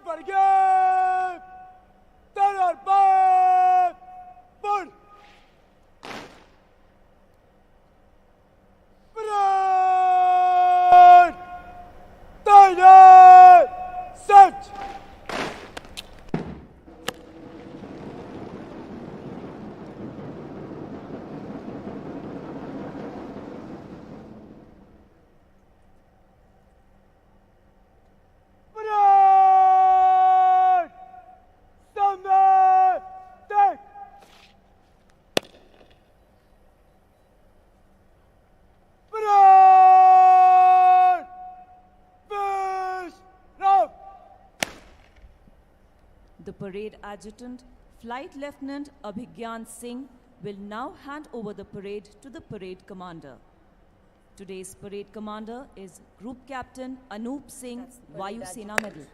Vergib! Deiner Bad! Bund! Brand! Deine Set! The parade adjutant, Flight Lieutenant Abhigyan Singh, will now hand over the parade to the parade commander. Today's parade commander is Group Captain Anup Singh, Vayu Sena Medal.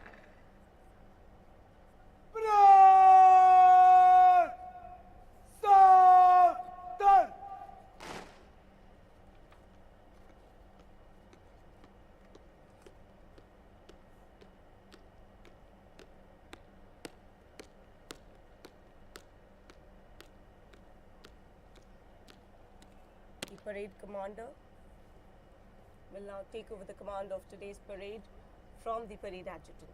The parade commander will now take over the command of today's parade from the parade adjutant.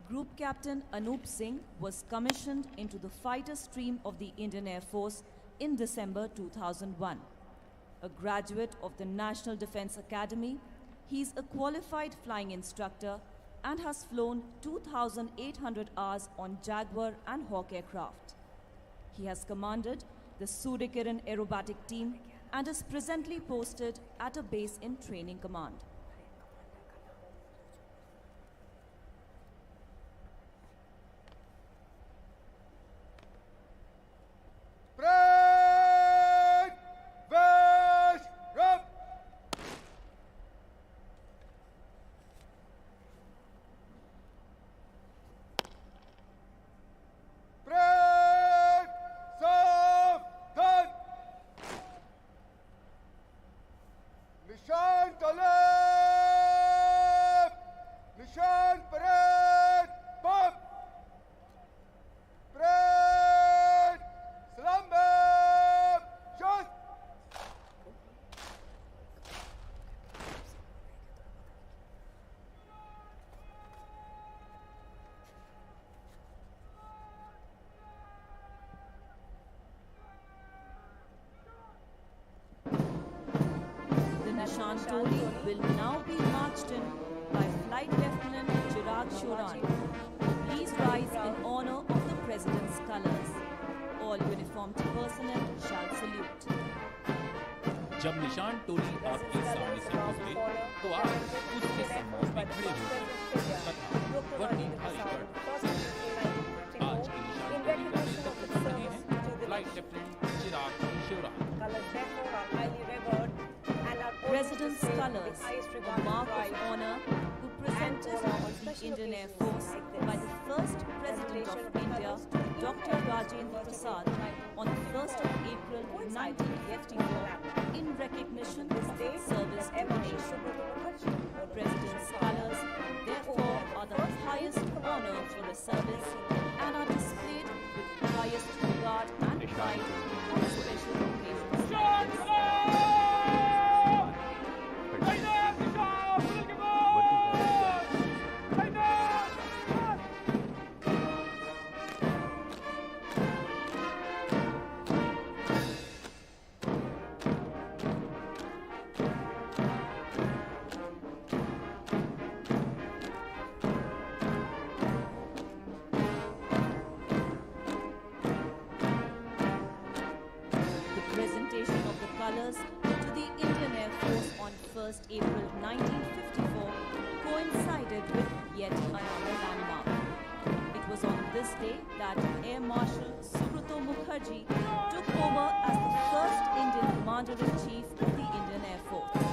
Group Captain Anup Singh was commissioned into the fighter stream of the Indian Air Force in December 2001. A graduate of the National Defence Academy, he is a qualified flying instructor and has flown 2,800 hours on Jaguar and Hawk aircraft. He has commanded the Suryakiran aerobatic team and is presently posted at a base in training command. Shantoli will now be marched in by Flight Lieutenant Chirag Shoran. Please rise in honor of the President's colors. All uniformed personnel shall salute. जब निशान टोली आपके सामने से गुजरे तो आप उसके सम्मान में खड़े हो तथा वर्दी भारी कर आज की निशान टोली का नेतृत्व कर रहे हैं flight lieutenant Chirag Sheoran. President's colors, a mark of honor, were presented to the Indian Air Force by the first President of India, Dr. Rajendra Prasad, on the 1st of April 1954 in recognition of its service to the nation. President's colors, therefore, are the highest honor for a service and are displayed with highest regard and pride on special occasions like this. To the Indian Air Force on 1st April 1954 coincided with yet another landmark. It was on this day that Air Marshal Subrata Mukherjee took over as the first Indian Commander-in-Chief of the Indian Air Force.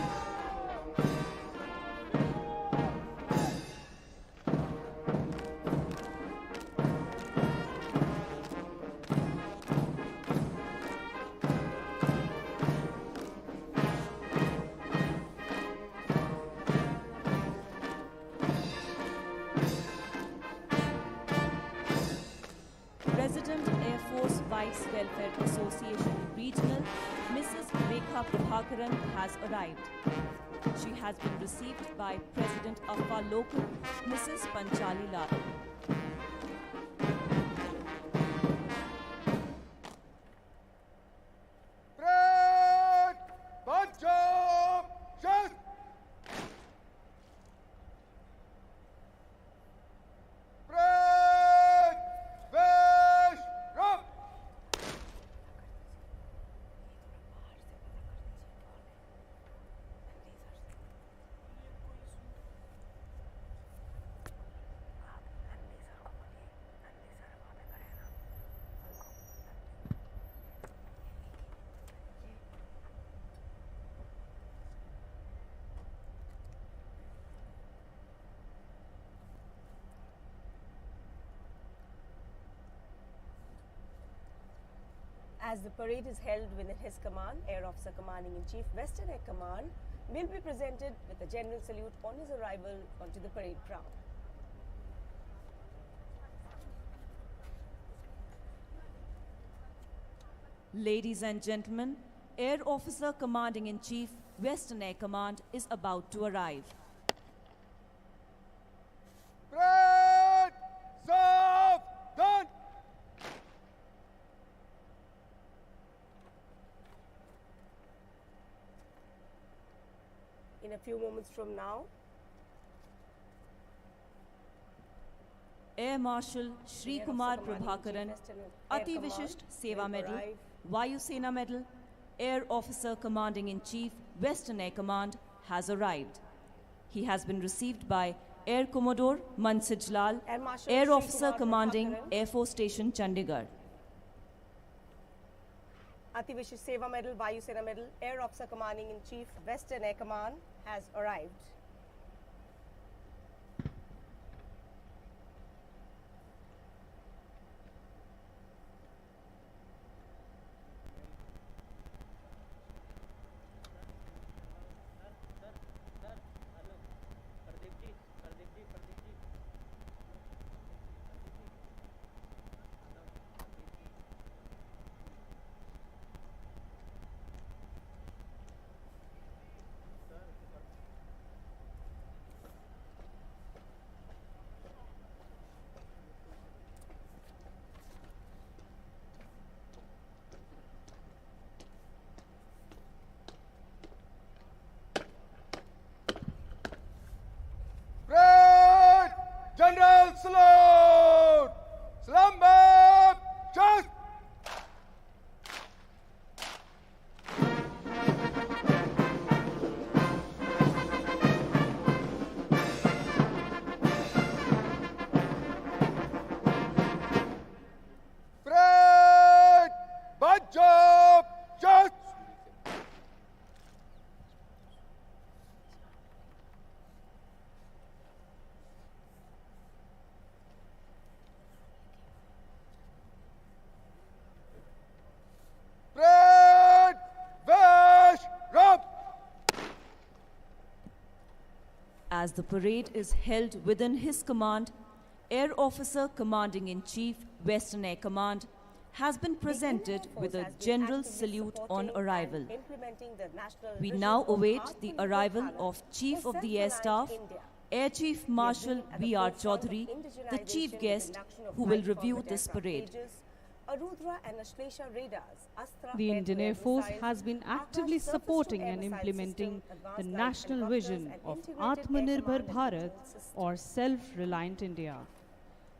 Force Wives Welfare Association Regional, Mrs. Rekha Prabhakaran has arrived. She has been received by President of our local, Mrs. Panchali Lal. Bread, Punjab, just. Bread, Vesh, Ram. As the parade is held within his command, Air Officer Commanding in Chief, Western Air Command will be presented with a general salute on his arrival onto the parade ground. Ladies and gentlemen, Air Officer Commanding in Chief, Western Air Command is about to arrive. Bread, serve, done. In a few moments from now, Air Marshal Shri Air Kumar Officer Commanding Prabhakaran, Chief, Western Air Ati Command Vishisht Seva will Medal, arrive. Vayu Sena Medal, Air Officer Commanding in Chief, Western Air Command has arrived. He has been received by Air Commodore Mansij Lal, Air Marshal Air Shri Officer Kumar Commanding Prabhakaran. Air Force Station Chandigarh. Ati Vishisht Seva Medal, Vayu Sena Medal, Air Officer Commanding in Chief, Western Air Command has arrived. Bread, General salute. Slambat, just. Bread, Punjab, just. Bread, Vesh, Ram. As the parade is held within his command, Air Officer Commanding in Chief, Western Air Command, has been presented The Indian Air with a Force has been general actively salute on supporting arrival. and implementing the national We vision now of await the Atmanirbhar arrival Bharat of Chief for of the Air self-reliant Staff, India. Air Chief Marshal at the B.R. forefront of Chaudhary, the indigenization chief with guest induction of who will light review combat this aircraft parade. Tejas, Arudhra and Ashlesha radars, Astra The Indian Air Force missiles, has been Akash actively surface-to-air supporting and missile implementing system, the advanced light national helicopters vision and of integrated air Atmanirbhar command and Bharat, control system. or self-reliant India.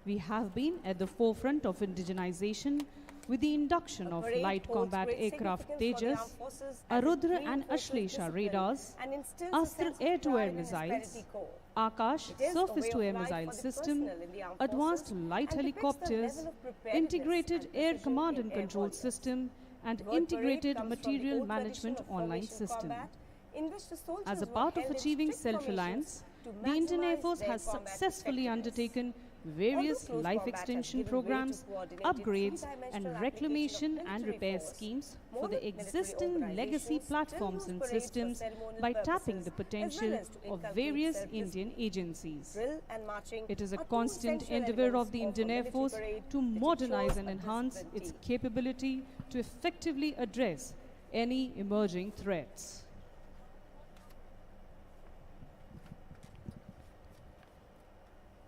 We have been at the forefront of indigenization with the induction The of parade light holds combat great aircraft significance for the Tejas, armed forces as it Arudhra and reinforces Ashlesha discipline radars, and instills a Astra sense of air-to-air pride in missiles, prosperity core. Akash It is a way of surface-to-air life missile for the system, personnel in the armed advanced forces light and depicts the helicopters, level of preparedness integrated and air precision command in and air control warriors. system, and The word parade integrated comes from the material old management tradition of online formation system. combat, in which the soldiers As a were part of held in achieving strict self-reliance, formations to the Indian Air maximize Force their has combat successfully effectiveness. undertaken various Although close life combat has extension given way to programs, coordinated upgrades, three-dimensional and application reclamation of and military repair force, schemes more for the military existing legacy organizations platforms still and use parades for systems ceremonial by tapping purposes, the as well potential as to of inculcate various self-discipline. Indian agencies. Drill and marching It is a are two constant essential endeavour elements of the a Indian Air military Force parade to which modernize ensures and a enhance disciplined its team. capability to effectively address any emerging threats.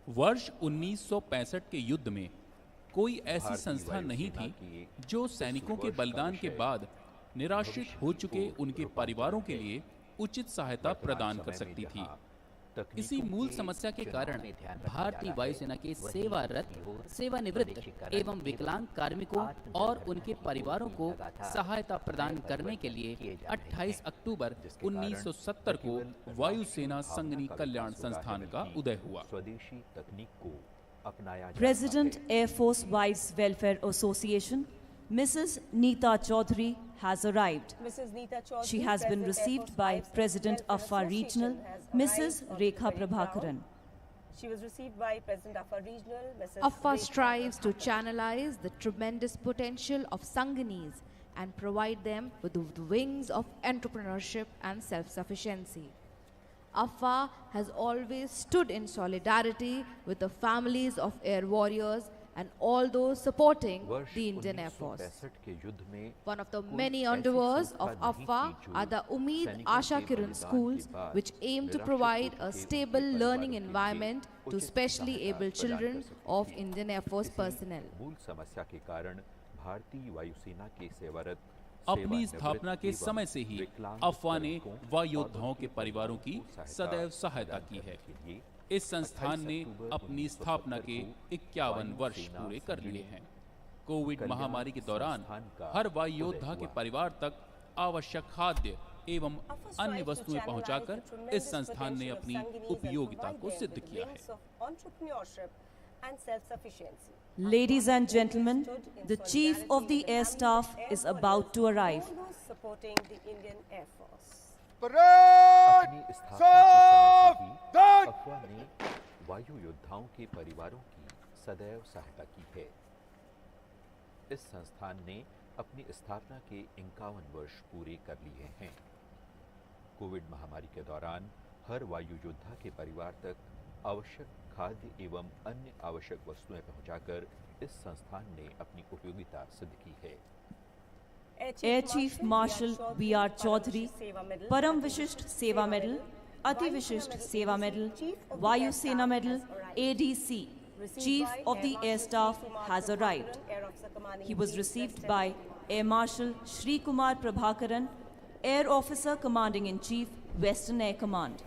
वर्ष 1965 के युद्ध में कोई ऐसी संस्था नहीं थी जो सैनिकों के बलिदान के बाद निराश्रित हो चुके उनके परिवारों के लिए उचित सहायता प्रदान कर सकती थी। इसी मूल समस्या के कारण भारतीय वायुसेना के सेवारत, सेवानिवृत्त एवं विकलांग कार्मिकों और उनके परिवारों को सहायता प्रदान करने के लिए 28 अक्टूबर 1970 को वायुसेना संगनी कल्याण संस्थान का उदय हुआ। स्वदेशी तकनीक को अपनाया President Air Force Wives Welfare Association, Mrs. Neeta Chaudhary has arrived. Mrs. Neeta Chaudhary, She has been President Air received Force by Wives President Welfare Afar Regional, Association, has Mrs. arrived on the Rekha parade Prabhakaran. ground. She was received by President Afar Regional, Mrs. Afar Rekha strives to Prabhakaran. channelize the tremendous potential of Sanganis and provide them with the wings of entrepreneurship and self-sufficiency. Afar has always stood in solidarity with the families of air warriors and all those supporting वर्ष the Indian Air Force. 1965 के युद्ध में One of the कोई many ऐसी endeavors संस्था of नहीं AFA थी जो are the Umeed सैनिकों Asha के Kiran बलिदान schools, के बाद which aim to निराश्रित provide होकर a के stable उनके learning परिवारों के environment लिए to उचित specially सहायता able प्रदान children कर सकती of थी। Indian Air Force इसी personnel. मूल समस्या के कारण भारतीय वायुसेना के सेवारत, अपनी सेवानिवृत्त स्थापना के एवं समय से ही विकलांग अफवाह ने कार्मिकों वायुयोद्धाओं और के उनके परिवारों की सदैव सहायता की है। इस संस्थान ने अपनी स्थापना के 51 वर्ष पूरे कर लिए हैं। कोविड महामारी के दौरान हर वायुयोद्धा के परिवार तक आवश्यक खाद्य एवं अन्य वस्तुएं पहुंचाकर इस संस्थान ने अपनी उपयोगिता को सिद्ध किया है। Ladies and gentlemen, the Chief of the Air Staff is about to arrive. Supporting the Indian Air Force. Parade अपनी स्थापना के समय से ही सावधान। अफवाह ने वायु योद्धाओं के परिवारों की सदैव सहायता की है। इस संस्थान ने अपनी स्थापना के 51 वर्ष पूरे कर लिए हैं। कोविड महामारी के दौरान हर वायु योद्धा के परिवार तक आवश्यक खाद्य एवं अन्य आवश्यक वस्तुएं पहुंचाकर इस संस्थान ने अपनी उपयोगिता सिद्ध की है। Air Chief Marshal B.R. Chaudhary, Param Vishisht Seva Medal, Ati Vishisht Seva Medal, Vayu Sena Medal, ADC, Chief of the Air Staff has arrived. He was received by Air Marshal Shri Kumar Prabhakaran, Air Officer Commanding in Chief, Western Air Command.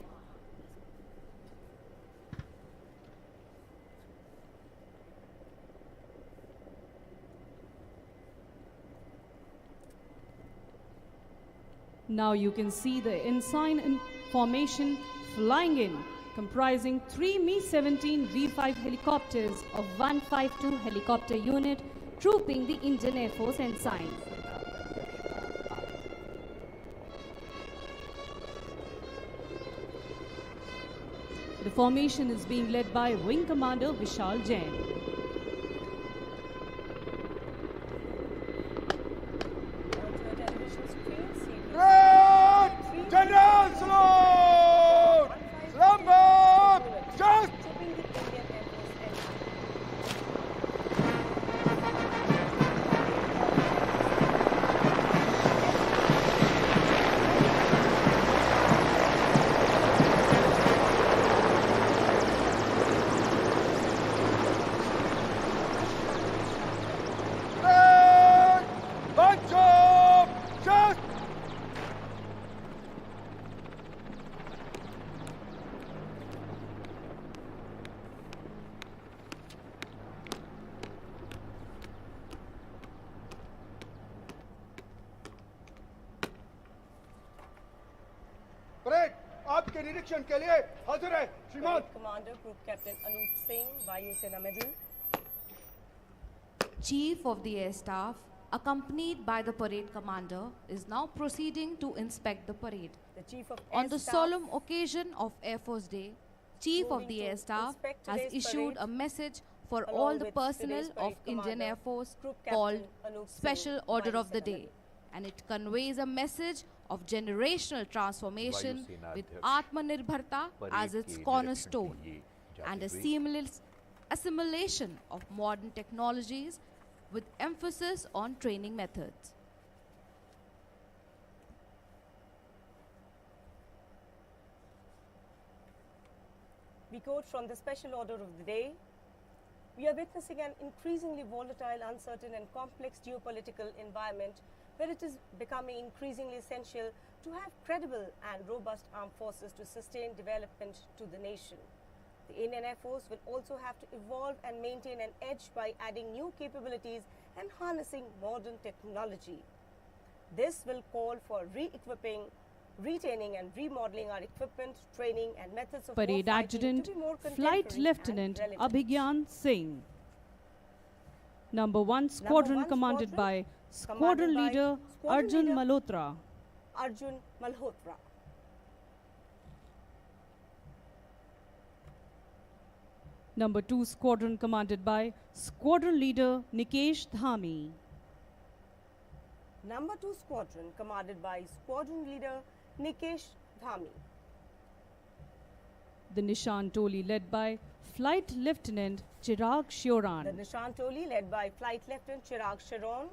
Now you can see the ensign in formation flying in, comprising 3 Mi-17 V5 helicopters of 152 helicopter unit, trooping the Indian Air Force ensign. The formation is being led by Wing Commander Vishal Jain. Red General Salute! Slumber! Just! Red! Bunch up! Just! Parade आपके निरीक्षण के लिए हाजिर है श्रीमान। Parade Commander Group Captain Anup Singh, Vayu Sena Medal. Chief of the Air Staff, accompanied by the parade commander, is now proceeding to inspect the parade. The Chief of On Air the Staff, solemn occasion of Air Force Day, Chief of Moving the to Air Staff inspect has today's issued parade, a message for along all the with personnel today's of parade Indian commander, Air Force Group called Captain Anup Singh, Special Order of the -7 Day, and it conveys a message of generational transformation वायुसेना with अध्यक्ष Atmanirbharta as parade its के cornerstone निरीक्षण के लिए and जाते a हुए seamless assimilation of modern technologies with emphasis on training methods. We quote from the special order of the day. We are witnessing an increasingly volatile, uncertain and complex geopolitical environment where it is becoming increasingly essential to have credible and robust armed forces to sustain development to the nation. The Indian Air Force will also have to evolve and maintain an edge by adding new capabilities and harnessing modern technology. This will call for re-equipping, retaining and remodeling our equipment, training and methods of Parade warfighting Adjutant to be more Flight contemporary Lieutenant and relevant. Abhigyan Singh. Number 1 Squadron commanded by Squadron Leader Arjun Malhotra. Arjun Malhotra. Number 2 Squadron commanded by Squadron Leader Nikesh Dhami. Number 2 Squadron commanded by Squadron Leader Nikesh Dhami. The Nishan Toli led by Flight Lieutenant Chirag The Shioran. Nishan Toli led by Flight Lieutenant Chirag Sharon.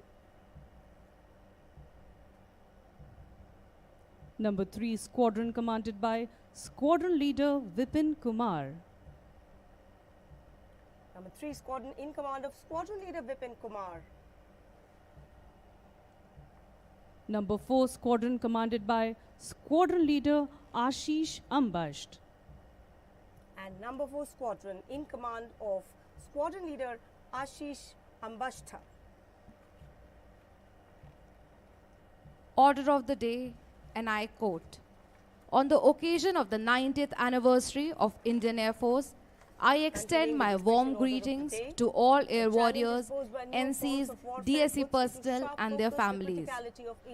Number 3 Squadron commanded by Squadron Leader Vipin Kumar. Number 3 Squadron in command of Squadron Leader Vipin Kumar. Number 4 Squadron commanded by Squadron Leader Ashish Ambasht. And number 4 Squadron in command of Squadron Leader Ashish Ambashta. Order of the day, and I quote, on the occasion of the 90th anniversary of Indian Air Force, I extend my warm greetings to all air warriors, NCs, DSE personnel and their families.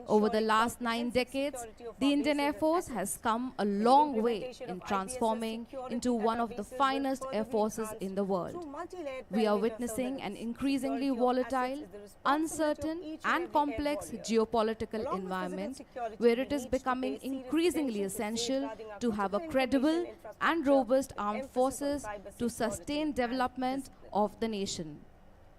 Over the last 9 decades, the Indian Air Force has come a long way in transforming into one of the finest air forces in the world. We are witnessing an increasingly volatile, uncertain and complex geopolitical environment where it is becoming increasingly essential to have a credible and robust armed forces to sustain development of the nation.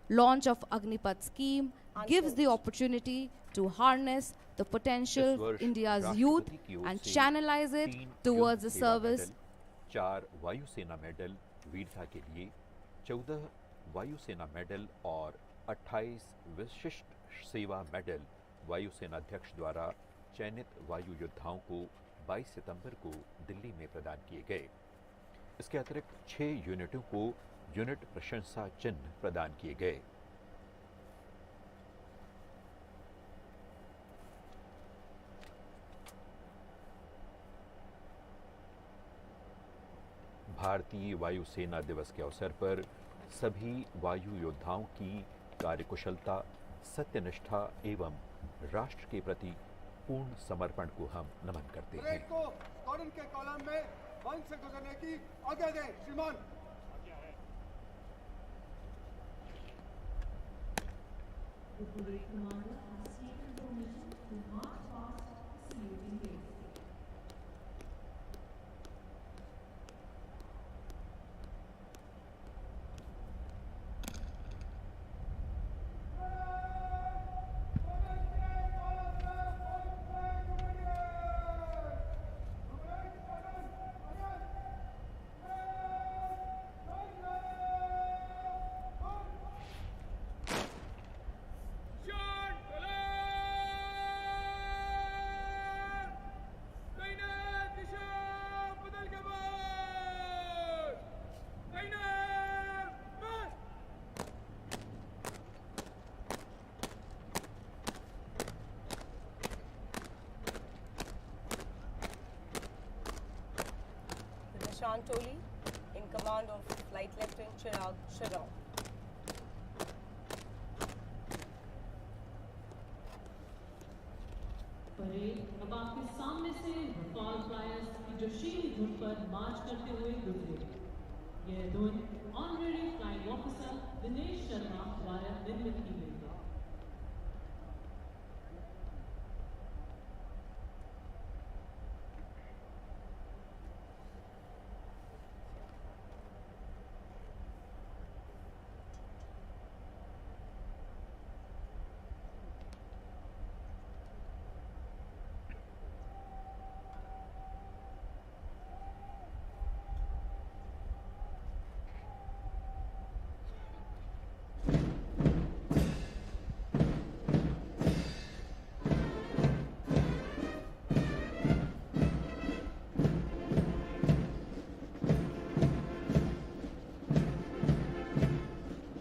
Launch of Agnipath scheme gives the opportunity to harness the potential इस वर्ष India's राष्ट्रपति youth की ओर and से channelize it 3 towards युद्ध the सेवा service. Medal, 4 वायुसेना medal वीरता के लिए, 14 वायुसेना मेडल और 28 विशिष्ट सेवा मेडल वायुसेना अध्यक्ष द्वारा चयनित वायु योद्धाओं को 22 सितंबर को दिल्ली में प्रदान किए गए। इसके अतिरिक्त 6 यूनिटों को यूनिट प्रशंसा चिन्ह प्रदान किए गए। भारतीय वायुसेना दिवस के अवसर पर सभी वायु योद्धाओं की कार्यकुशलता, सत्यनिष्ठा एवं राष्ट्र के प्रति पूर्ण समर्पण को हम नमन करते हैं। परेड को स्क्वाड्रन के कॉलम में बंद से गुजरने की आज्ञा दें, श्रीमान। Nishan Toli in command of Flight Lieutenant Chirag Sharon. Parade अब आपके सामने से रफाल फ्लायर्स की जोशीली धुन पर मार्च करते हुए गुजरे। यह धुन honorary flying officer Dinesh Sharma द्वारा निर्मित की गई है।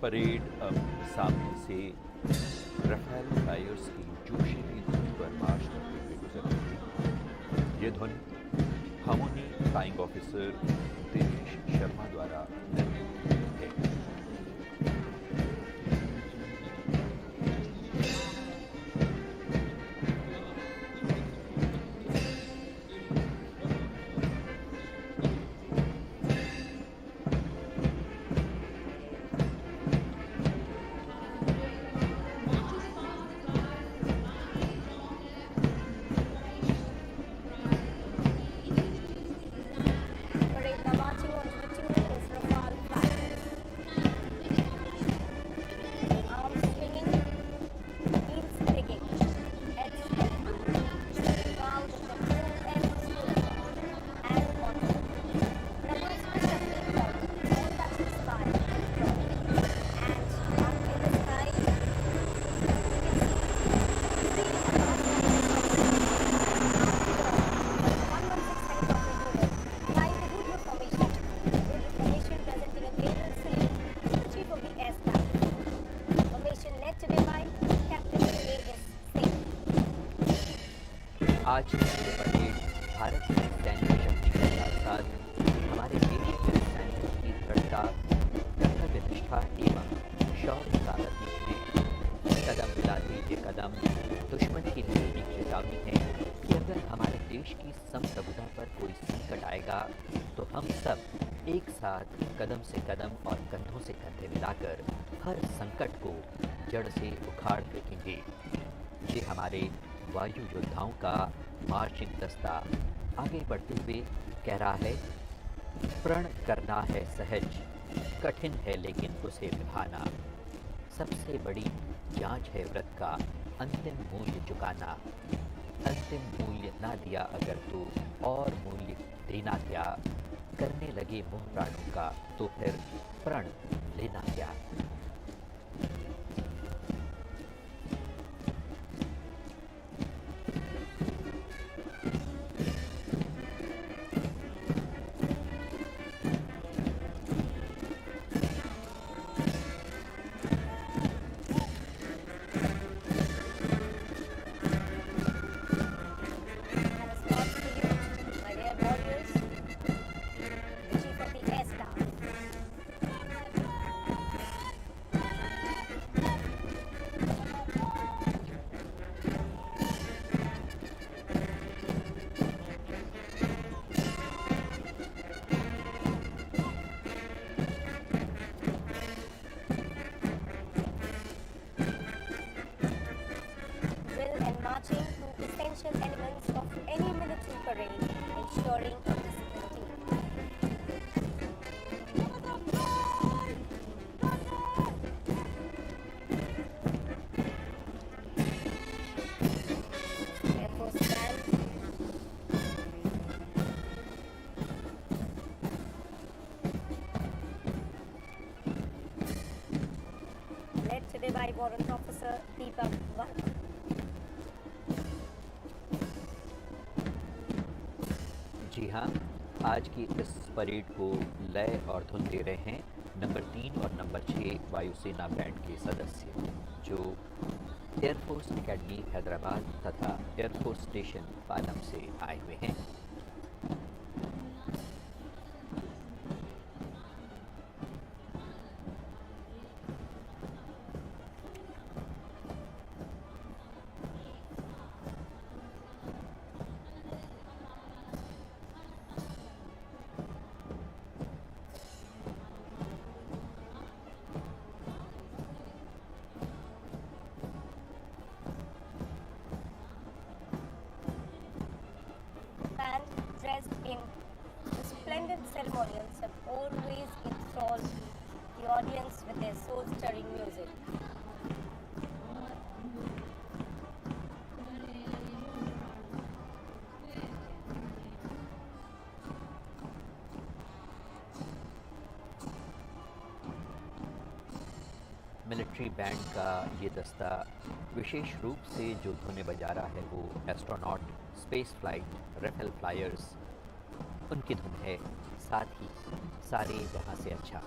परेड अब सामने से रफेल फ्लायर्स की जोशीली धुन पर मार्च करते हुए गुजर रही है। ये धुन harmony flying officer Dinesh Sharma द्वारा निर्मित की गई है। आज की परेड भारत की सैन्य शक्ति के साथ साथ हमारे देश के सैनिकों की दृढ़ता, कर्तव्य निष्ठा एवं शौर्य का प्रतीक है। कदम मिलाते ये कदम दुश्मन के लिए एक चेतावनी है कि अगर हमारे देश की संप्रभुता पर कोई संकट आएगा तो हम सब एक साथ कदम से कदम और कंधों से कंधे मिलाकर हर संकट को जड़ से उखाड़ फेंकेंगे। ये हमारे वायु योद्धाओं का मार्चिंग दस्ता आगे बढ़ते हुए कह रहा है, प्रण करना है सहज, कठिन है लेकिन उसे निभाना। सबसे बड़ी जांच है व्रत का अंतिम मूल्य चुकाना। अंतिम मूल्य ना दिया अगर तो और मूल्य देना क्या। करने लगे मोह प्राणों का तो फिर प्रण लेना क्या। Elements of any military parade, ensuring a disciplined Air Force Band. Led today by Warrant Officer Deepak Varma. जी हाँ, आज की इस परेड को लय और धुन दे रहे हैं नंबर 3 और नंबर 6 वायुसेना बैंड के सदस्य, जो एयरफोर्स एकेडमी हैदराबाद तथा एयरफोर्स स्टेशन पालम से आए हुए हैं। and ceremonials have always enthralled the audience with their soul-stirring music. Military band का ये दस्ता विशेष रूप से जो धुनें बजा रहा है वो एस्ट्रोनॉट, स्पेस फ्लाइट, रेफेल फ्लायर्स उनकी धुन है, साथ ही सारे जहां से अच्छा।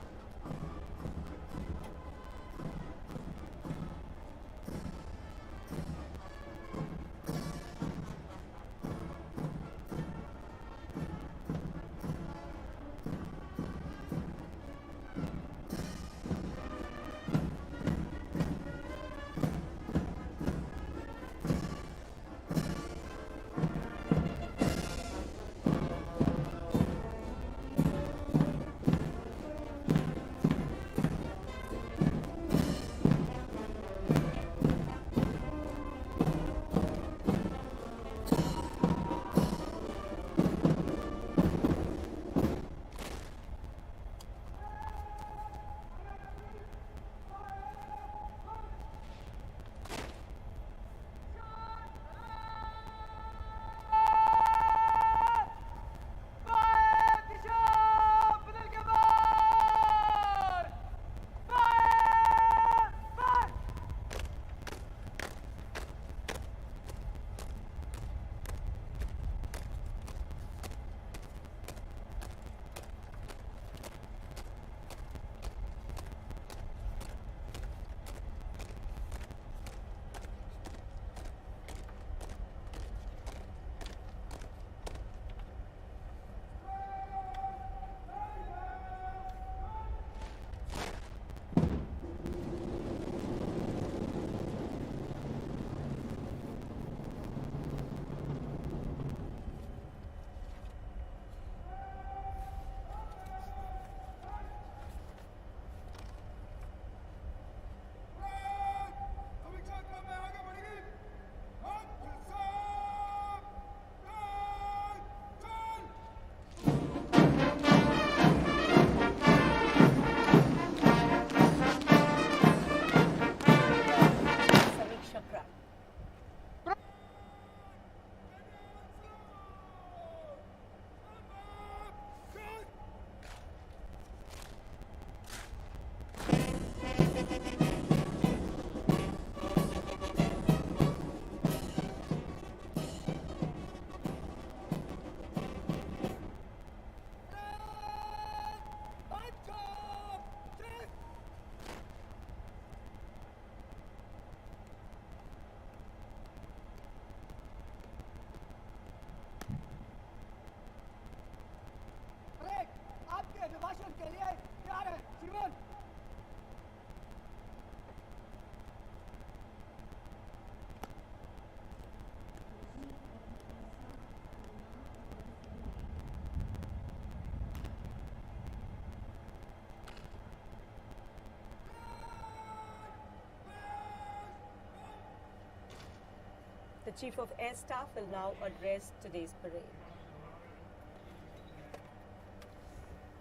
The Chief of Air Staff will now address today's parade.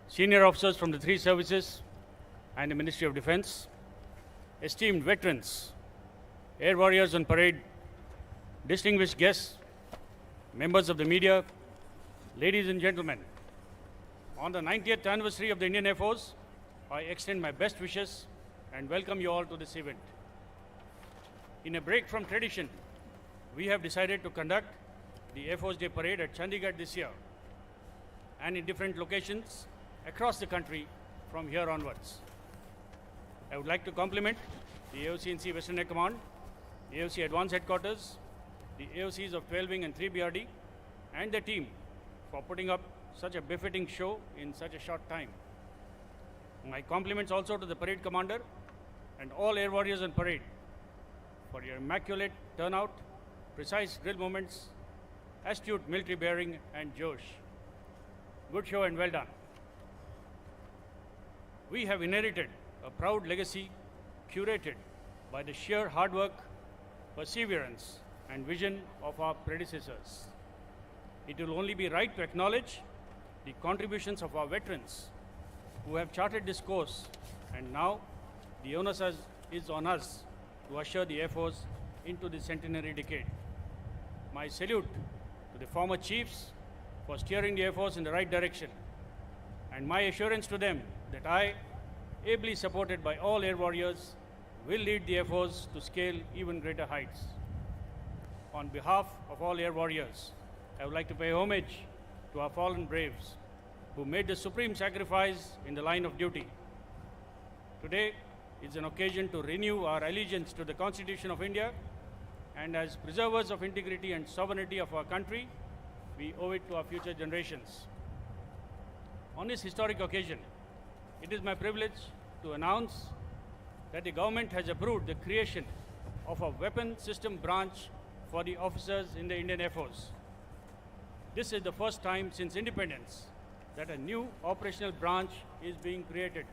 Senior officers from the three services and the Ministry of Defence, esteemed veterans, air warriors on parade, distinguished guests, members of the media, ladies and gentlemen, on the 90th anniversary of the Indian Air Force, I extend my best wishes and welcome you all to this event. In a break from tradition, we have decided to conduct the Air Force Day Parade at Chandigarh this year and in different locations across the country from here onwards. I would like to compliment the AOC&C Western Air Command, AOC Advanced Headquarters, the AOCs of 12 Wing and 3 BRD, and the team for putting up such a befitting show in such a short time. My compliments also to the parade commander and all air warriors on parade for your immaculate turnout, precise drill movements, astute military bearing and josh. Good show and well done. We have inherited a proud legacy curated by the sheer hard work, perseverance and vision of our predecessors. It will only be right to acknowledge the contributions of our veterans who have charted this course, and now the onus is on us to usher the Air Force into the centenary decade. My salute to the former chiefs for steering the Air Force in the right direction, and my assurance to them that I, ably supported by all Air Warriors, will lead the Air Force to scale even greater heights. On behalf of all Air Warriors, I would like to pay homage to our fallen braves who made the supreme sacrifice in the line of duty. Today is an occasion to renew our allegiance to the Constitution of India, and as preservers of integrity and sovereignty of our country, we owe it to our future generations. On this historic occasion, it is my privilege to announce that the government has approved the creation of a weapon system branch for the officers in the Indian Air Force. This is the first time since independence that a new operational branch is being created.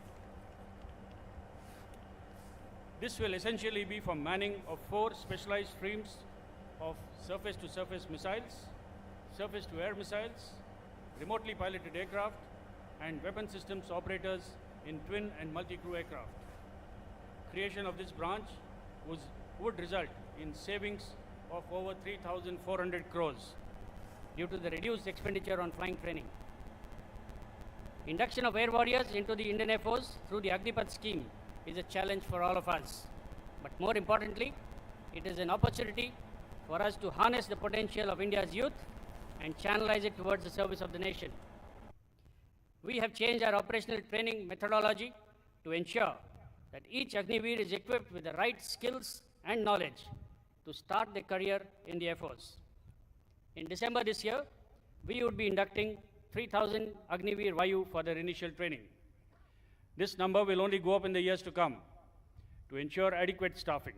This will essentially be for manning of 4 specialized streams of surface-to-surface missiles, surface-to-air missiles, remotely piloted aircraft, and weapon systems operators in twin and multi-crew aircraft. Creation of this branch would result in savings of over 3,400 crores due to the reduced expenditure on flying training. Induction of Air Warriors into the Indian Air Force through the Agnipath scheme is a challenge for all of us. But more importantly, it is an opportunity for us to harness the potential of India's youth and channelize it towards the service of the nation. We have changed our operational training methodology to ensure that each Agniveer is equipped with the right skills and knowledge to start their career in the Air Force. In December this year, we would be inducting 3,000 Agniveer Vayu for their initial training. This number will only go up in the years to come to ensure adequate staffing.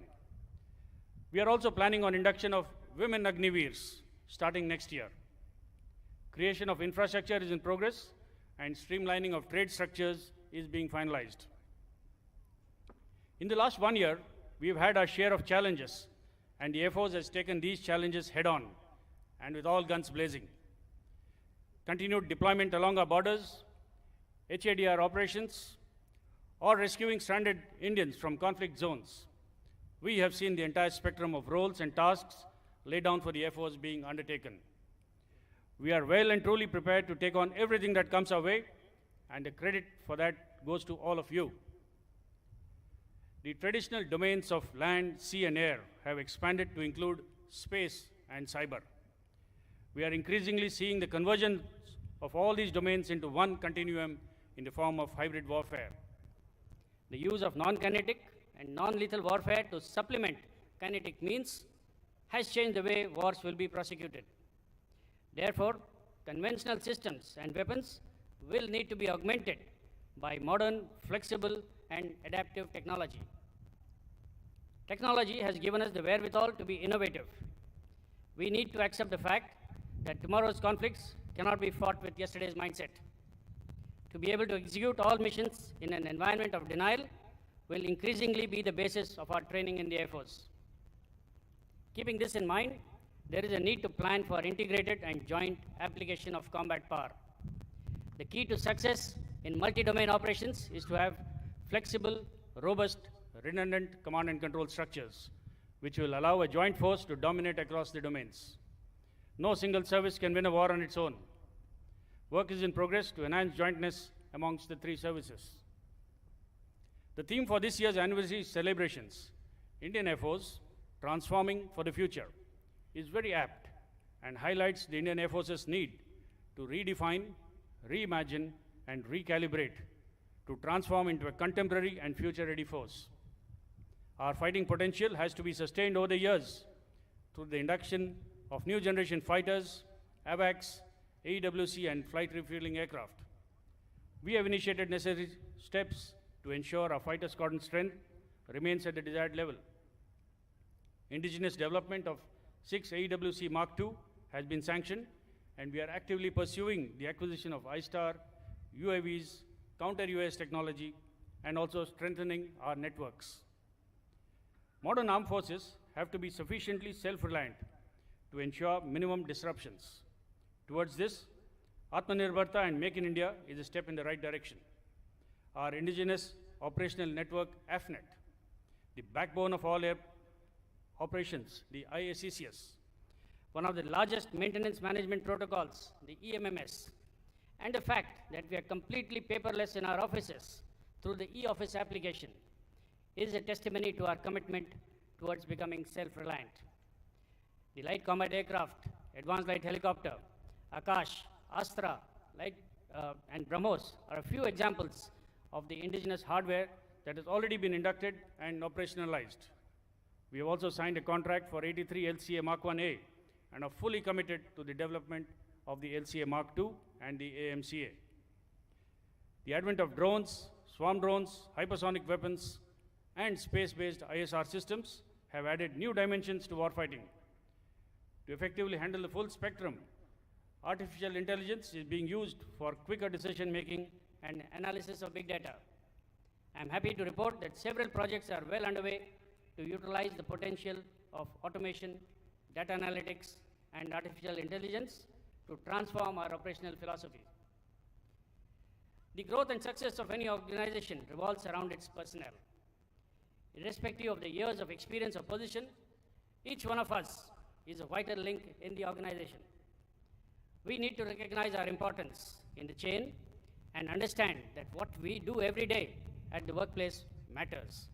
We are also planning on induction of women Agniveers starting next year. Creation of infrastructure is in progress, and streamlining of trade structures is being finalized. In the last 1 year, we have had our share of challenges, and the Air Force has taken these challenges head-on and with all guns blazing. Continued deployment along our borders, HADR operations, or rescuing stranded Indians from conflict zones. We have seen the entire spectrum of roles and tasks laid down for the Air Force being undertaken. We are well and truly prepared to take on everything that comes our way, and the credit for that goes to all of you. The traditional domains of land, sea, and air have expanded to include space and cyber. We are increasingly seeing the convergence of all these domains into one continuum in the form of hybrid warfare. The use of non-kinetic and non-lethal warfare to supplement kinetic means has changed the way wars will be prosecuted. Therefore, conventional systems and weapons will need to be augmented by modern, flexible, and adaptive technology. Technology has given us the wherewithal to be innovative. We need to accept the fact that tomorrow's conflicts cannot be fought with yesterday's mindset. To be able to execute all missions in an environment of denial will increasingly be the basis of our training in the Air Force. Keeping this in mind, there is a need to plan for integrated and joint application of combat power. The key to success in multi-domain operations is to have flexible, robust, redundant command and control structures, which will allow a joint force to dominate across the domains. No single service can win a war on its own. Work is in progress to enhance jointness amongst the 3 services. The theme for this year's anniversary celebrations, Indian Air Force, Transforming for the Future, is very apt and highlights the Indian Air Force's need to redefine, reimagine, and recalibrate to transform into a contemporary and future-ready force. Our fighting potential has to be sustained over the years through the induction of new generation fighters, AWACS, AEWC, and flight refueling aircraft. We have initiated necessary steps to ensure our fighter squadron strength remains at the desired level. Indigenous development of 6 AEWC Mark II has been sanctioned, and we are actively pursuing the acquisition of ISTAR, UAVs, counter-UAS technology, and also strengthening our networks. Modern armed forces have to be sufficiently self-reliant to ensure minimum disruptions. Towards this, Atmanirbharta and Make in India is a step in the right direction. Our indigenous operational network, AFNET, the backbone of all air operations, the IACCS, one of the largest maintenance management protocols, the EMMS, and the fact that we are completely paperless in our offices through the e-office application is a testimony to our commitment towards becoming self-reliant. The light combat aircraft, advanced light helicopter, Akash, Astra, and BrahMos are a few examples of the indigenous hardware that has already been inducted and operationalized. We have also signed a contract for 83 LCA Mark 1A and are fully committed to the development of the LCA Mark II and the AMCA. The advent of drones, swarm drones, hypersonic weapons, and space-based ISR systems have added new dimensions to warfighting. To effectively handle the full spectrum, artificial intelligence is being used for quicker decision-making and analysis of big data. I am happy to report that several projects are well underway to utilize the potential of automation, data analytics, and artificial intelligence to transform our operational philosophy. The growth and success of any organization revolves around its personnel. Irrespective of the years of experience or position, each one of us is a vital link in the organization. We need to recognize our importance in the chain and understand that what we do every day at the workplace matters.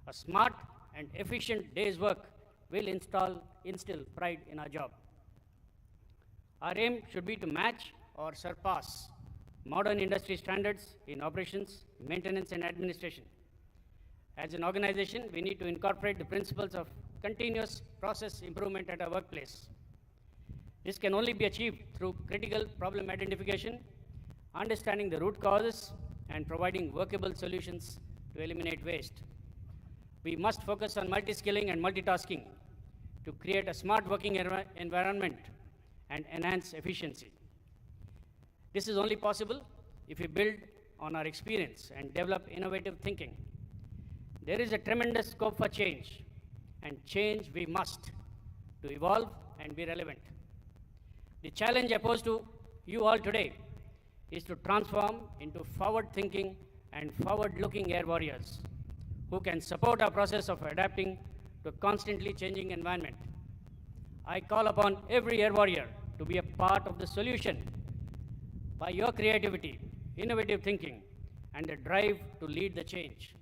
A smart and efficient day's work will instill pride in our job. Our aim should be to match or surpass modern industry standards in operations, maintenance, and administration. As an organization, we need to incorporate the principles of continuous process improvement at our workplace. This can only be achieved through critical problem identification, understanding the root causes, and providing workable solutions to eliminate waste. We must focus on multi-skilling and multitasking to create a smart working environment and enhance efficiency. This is only possible if we build on our experience and develop innovative thinking. There is a tremendous scope for change, and change we must to evolve and be relevant. The challenge I pose to you all today is to transform into forward-thinking and forward-looking air warriors who can support our process of adapting to a constantly changing environment. I call upon every air warrior to be a part of the solution by your creativity, innovative thinking, and the drive to lead the change.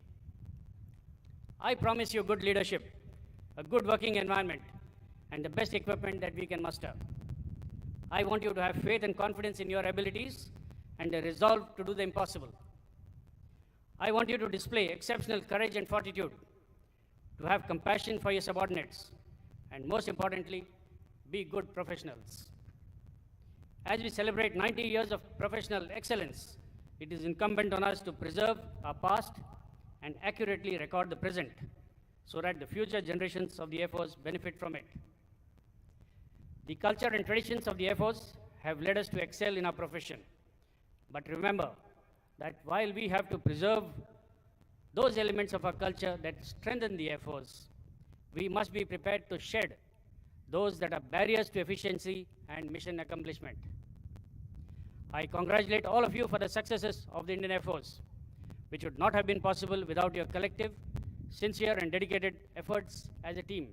I promise you good leadership, a good working environment, and the best equipment that we can muster. I want you to have faith and confidence in your abilities and the resolve to do the impossible. I want you to display exceptional courage and fortitude, to have compassion for your subordinates, and most importantly, be good professionals. As we celebrate 90 years of professional excellence, it is incumbent on us to preserve our past and accurately record the present so that the future generations of the Air Force benefit from it. The culture and traditions of the Air Force have led us to excel in our profession. But remember that while we have to preserve those elements of our culture that strengthen the Air Force, we must be prepared to shed those that are barriers to efficiency and mission accomplishment. I congratulate all of you for the successes of the Indian Air Force, which would not have been possible without your collective, sincere, and dedicated efforts as a team.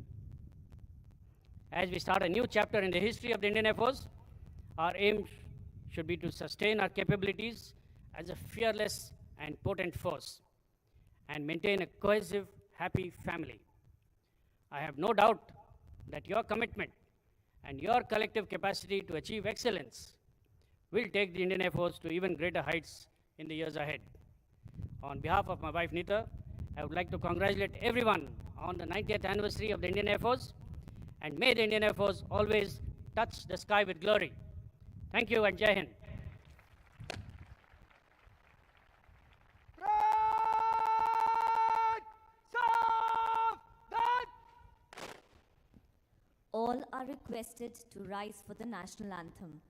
As we start a new chapter in the history of the Indian Air Force, our aim should be to sustain our capabilities as a fearless and potent force and maintain a cohesive, happy family. I have no doubt that your commitment and your collective capacity to achieve excellence will take the Indian Air Force to even greater heights in the years ahead. On behalf of my wife Neeta, I would like to congratulate everyone on the 90th anniversary of the Indian Air Force, and may the Indian Air Force always touch the sky with glory. Thank you and Jai Hind. All are requested to rise for the national anthem.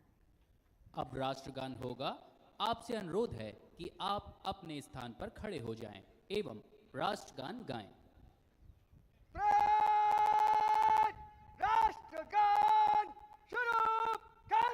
अब राष्ट्रगान होगा। आपसे अनुरोध है कि आप अपने स्थान पर खड़े हो जाएं एवं राष्ट्रगान गाएं। राष्ट्रगान शुरू कर।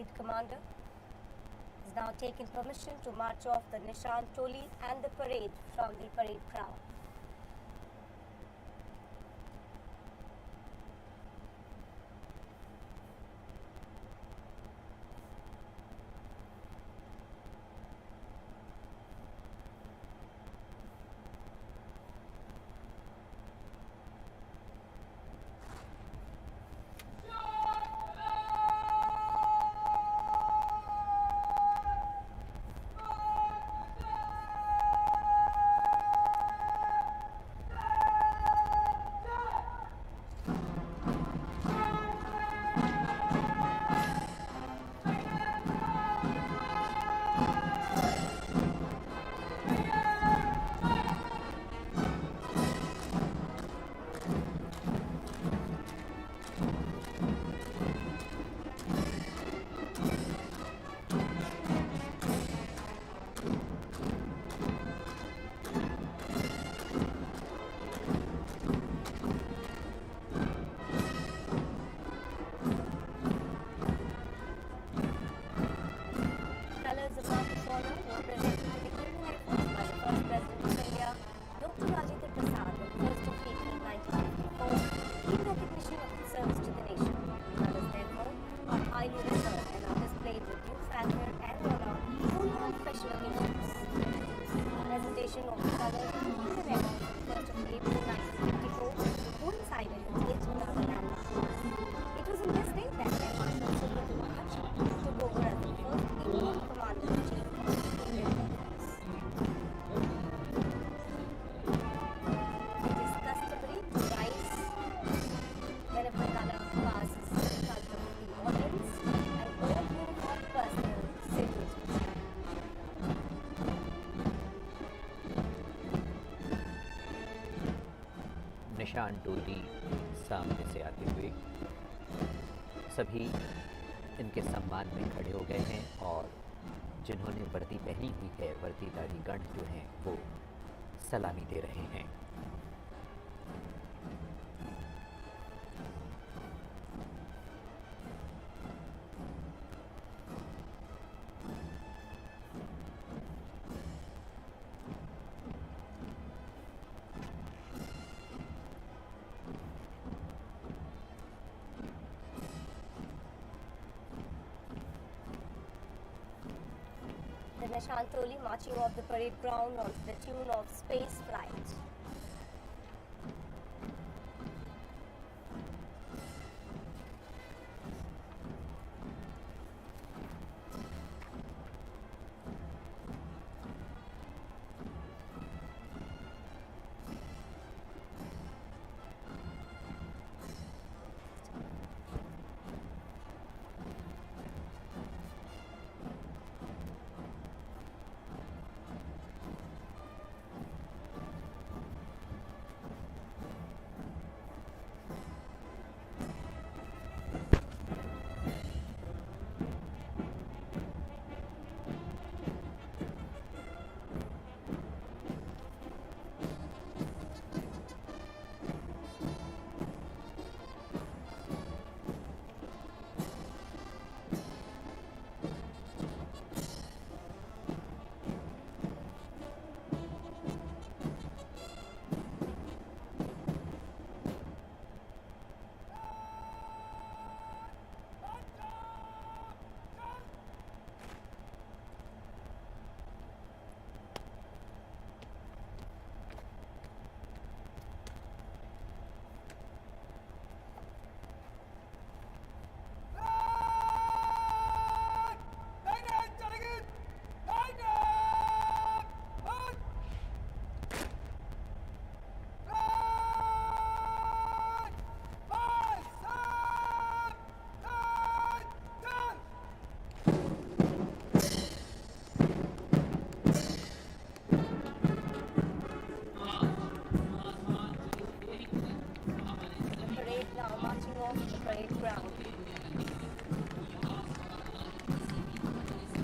brigade commander, has now taken permission to march off the Nishan Toli and the parade from the parade ground. निशान टोली सामने से आते हुए सभी इनके सम्मान में खड़े हो गए हैं और जिन्होंने वर्दी पहनी हुई है वर्दीधारी गण जो हैं वो सलामी दे रहे हैं। The National Anthem marching off the parade ground on the tune of Space Flight.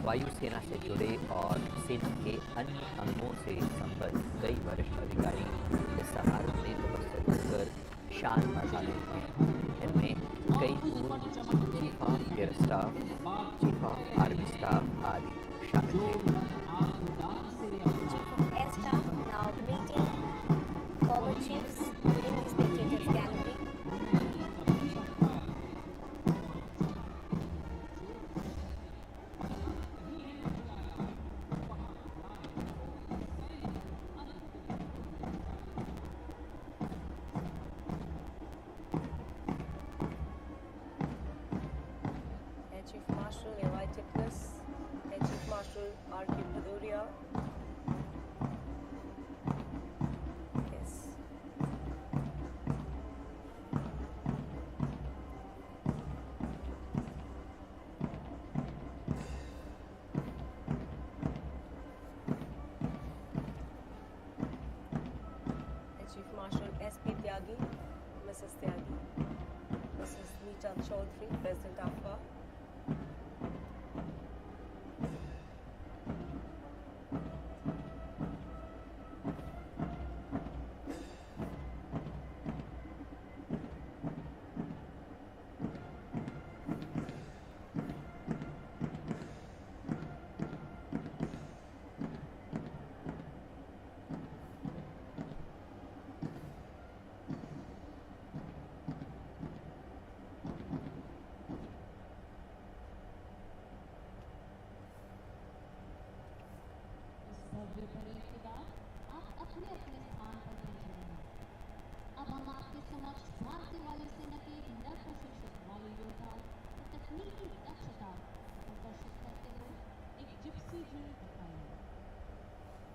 वायुसेना से जुड़े और सेना के अन्य अंगों से संबद्ध कई वरिष्ठ अधिकारी इस समारोह में उपस्थित होकर शान बढ़ा रहे हैं। इनमें कई पूर्व chief of air staff, chief Air staff now meeting former chiefs in the spectators gallery. Air Chief Marshal A.Y. Tipnis, Air Chief Marshal R.K. Bhadoria. Yes. Air Chief Marshal S.P. Tyagi, Mrs. Tyagi, Mrs. Neeta Chaudhary, President AFA. Bhavya parade के बाद आप अपने अपने स्थान पर पहुंचे हैं। अब हम आपके समक्ष भारतीय वायुसेना के एक नव प्रशिक्षित वायु योद्धा की तकनीकी दक्षता प्रदर्शित करते हुए एक जिप्सी ड्रिल दिखाएंगे,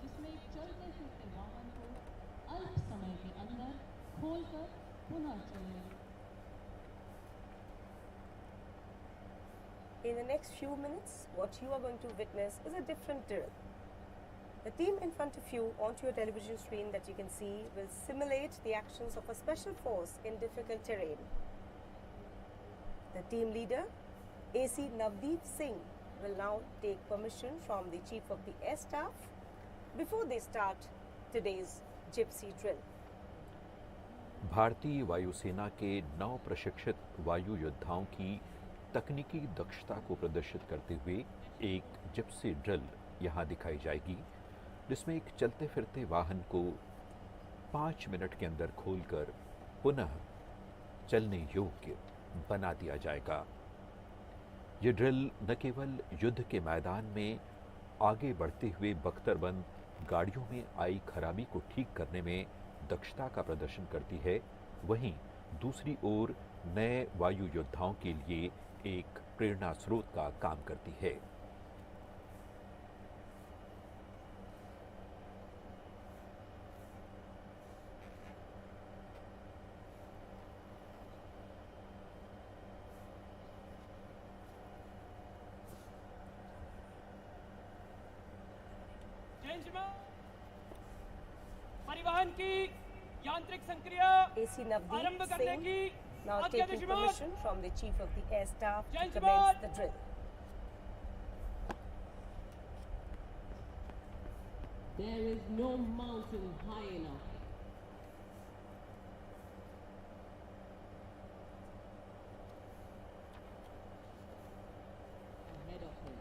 जिसमें एक चलते फिरते वाहन को अल्प समय के अंदर खोलकर पुनः चलने। In the next few minutes, what you are going to witness is a different drill. The team in front of you onto your television screen that you can see will simulate the actions of a special force in difficult terrain. The team leader, AC Navdeep Singh, will now take permission from the Chief of the Air Staff before they start today's gypsy drill. भारतीय वायुसेना के 9 प्रशिक्षित वायु योद्धाओं की तकनीकी दक्षता को प्रदर्शित करते हुए एक जिप्सी ड्रिल यहाँ दिखाई जाएगी, जिसमें एक चलते फिरते वाहन को 5 मिनट के अंदर खोलकर पुनः चलने योग्य बना दिया जाएगा। ये ड्रिल न केवल युद्ध के मैदान में आगे बढ़ते हुए बख्तरबंद गाड़ियों में आई खराबी को ठीक करने में दक्षता का प्रदर्शन करती है, वहीं दूसरी ओर नए वायु योद्धाओं के लिए एक प्रेरणा स्रोत का काम करती है। परिवहन की यांत्रिक संक्रिया AC Navdeep आरंभ करने Singh की now आज्ञा taking दीजिए। permission from the Chief of the Air Staff to Jai commence Jawan! the drill. There is no mountain high enough. Ahead of him.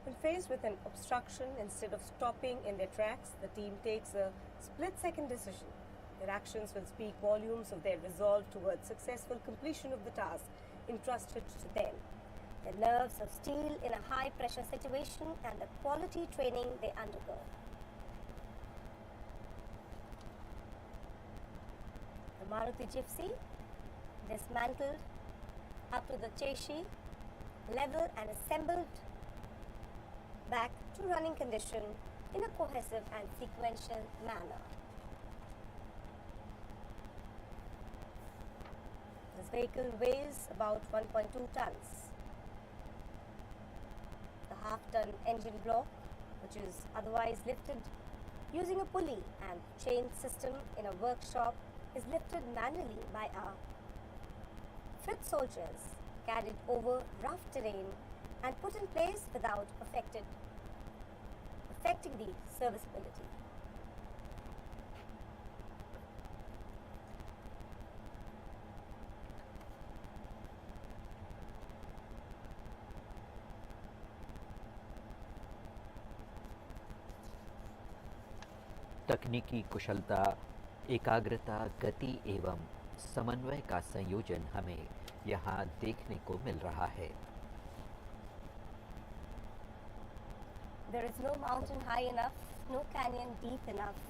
When faced with an obstruction, instead of stopping in their tracks, the team takes a split-second decision. Their actions will speak volumes of their resolve towards successful completion of the task entrusted to them. The nerves of steel in a high-pressure situation and the quality training they undergo. The Maruti Gypsy, dismantled up to the chassis, leveled and assembled back to running condition in a cohesive and sequential manner. This vehicle weighs about 1.2 tons. half-ton engine block, which is otherwise lifted using a pulley and chain system in a workshop, is lifted manually by our fit soldiers, carried over rough terrain and put in place without affecting the serviceability. तकनीकी कुशलता, एकाग्रता, गति एवं समन्वय का संयोजन हमें यहाँ देखने को मिल रहा है। There is no mountain high enough, no canyon deep enough,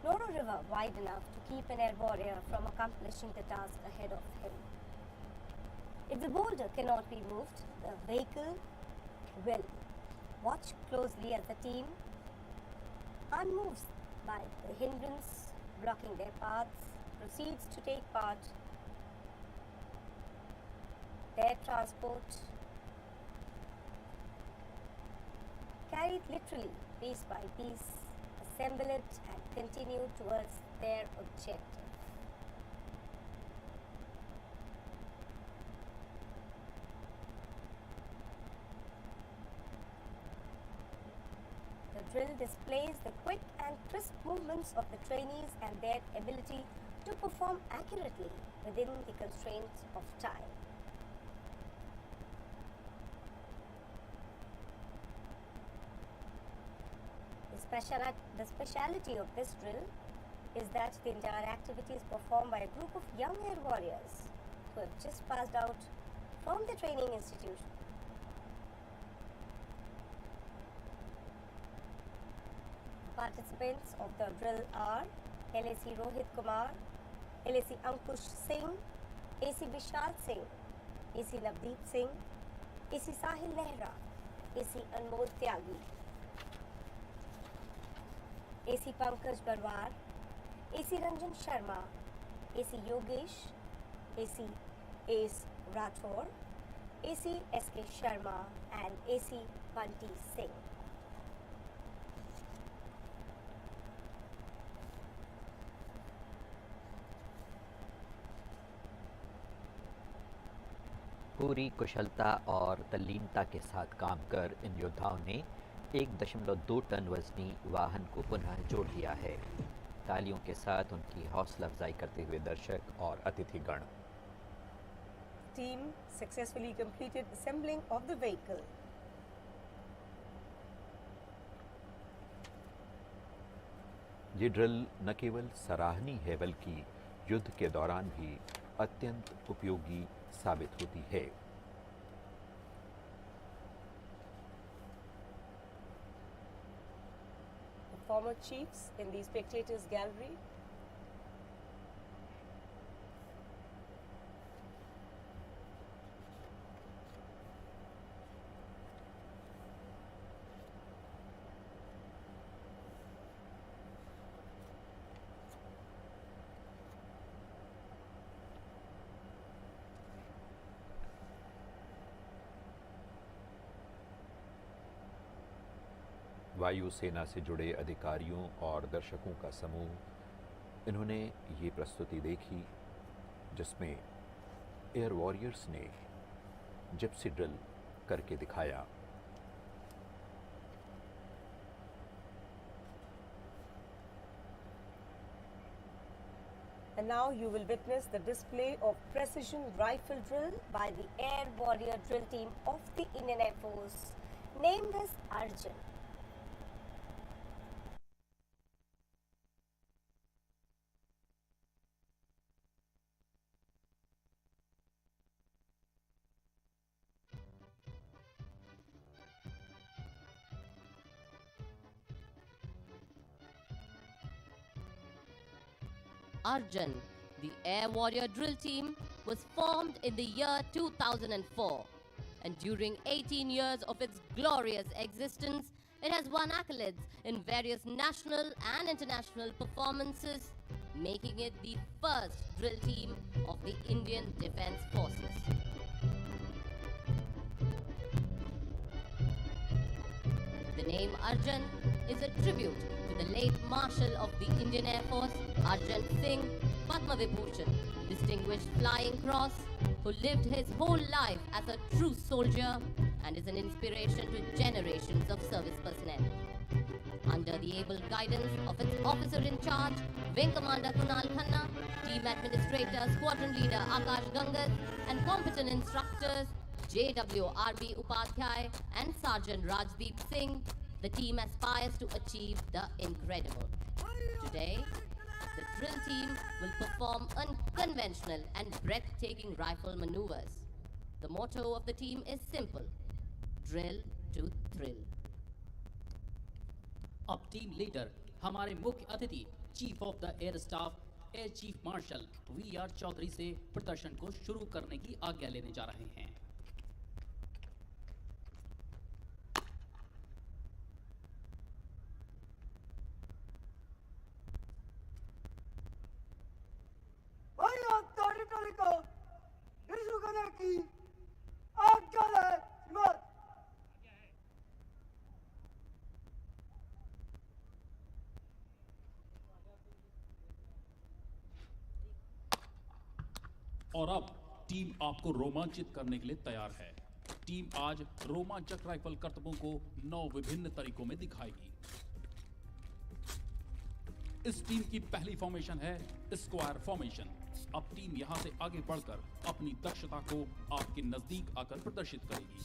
nor a river wide enough to keep an air warrior from accomplishing the task ahead of him. If the boulder cannot be moved, the vehicle will. Watch closely as the team unmoves by the hindrance blocking their paths, proceeds to take part their transport, carry it literally piece by piece, assemble it and continue towards their objective. The drill displays the quick and crisp movements of the trainees and their ability to perform accurately within the constraints of time. The speciality of this drill is that the entire activity is performed by a group of young air warriors who have just passed out from the training institution. Participants of the drill are LAC Rohit Kumar, LAC Ankush Singh, AC Vishal Singh, AC Navdeep Singh, AC Sahil Nehra, AC Anmol Tyagi, AC Pankaj Barwar, AC Ranjan Sharma, AC Yogesh, AC Ace Rathore, AC SK Sharma and AC Bunty Singh. पूरी कुशलता और तल्लीनता के साथ काम कर इन योद्धाओं ने 1.2 टन वजनी वाहन को पुनः जोड़ दिया है। तालियों के साथ उनकी हौसला अफजाई करते हुए दर्शक और अतिथिगण। Team successfully completed assembling of the vehicle. ये ड्रिल न केवल सराहनीय है बल्कि युद्ध के दौरान भी अत्यंत उपयोगी साबित होती है। The former chiefs in the spectators gallery. वायुसेना से जुड़े अधिकारियों और दर्शकों का समूह, इन्होंने ये प्रस्तुति देखी जिसमें एयर वॉरियर्स ने जिप्सी ड्रिल करके दिखाया। And now you will witness the display of precision rifle drill by the Air Warrior Drill Team of the Indian Air Force, named as Arjun. Arjun, the Air Warrior Drill Team, was formed in the year 2004, and during 18 years of its glorious existence, it has won accolades in various national and international performances, making it the first drill team of the Indian Defence Forces. The name Arjun is a tribute to the late Marshal of the Indian Air Force, Arjun Singh Padma Vibhushan, distinguished Flying Cross, who lived his whole life as a true soldier and is an inspiration to generations of service personnel. Under the able guidance of its officer in charge, Wing Commander Kunal Khanna, Team Administrator, Squadron Leader Akash Gangat, and competent instructors JWRB Upadhyay and Sergeant Rajdeep Singh, the team aspires to achieve the incredible. Today, the drill team will perform unconventional and breathtaking rifle maneuvers. The motto of the team is simple: drill to thrill. अब team leader हमारे मुख्य अतिथि chief of the air staff air chief marshal V R. Chaudhari से प्रदर्शन को शुरू करने की आज्ञा लेने जा रहे हैं। भैया टेरिटरी को इशू करने की आज्ञा है श्रीमान। और अब टीम आपको रोमांचित करने के लिए तैयार है। टीम आज रोमांचक राइफल करतबों को 9 विभिन्न तरीकों में दिखाएगी। इस टीम की पहली फॉर्मेशन है स्क्वायर फॉर्मेशन। अब टीम यहां से आगे बढ़कर अपनी दक्षता को आपके नजदीक आकर प्रदर्शित करेगी।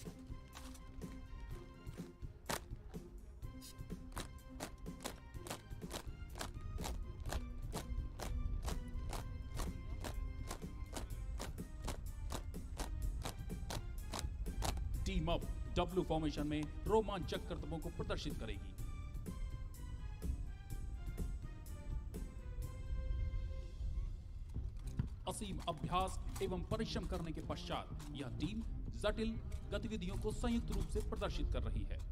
टीम अब डब्ल्यू फॉर्मेशन में रोमांचक करतबों को प्रदर्शित करेगी। असीम अभ्यास एवं परिश्रम करने के पश्चात यह टीम जटिल गतिविधियों को संयुक्त रूप से प्रदर्शित कर रही है।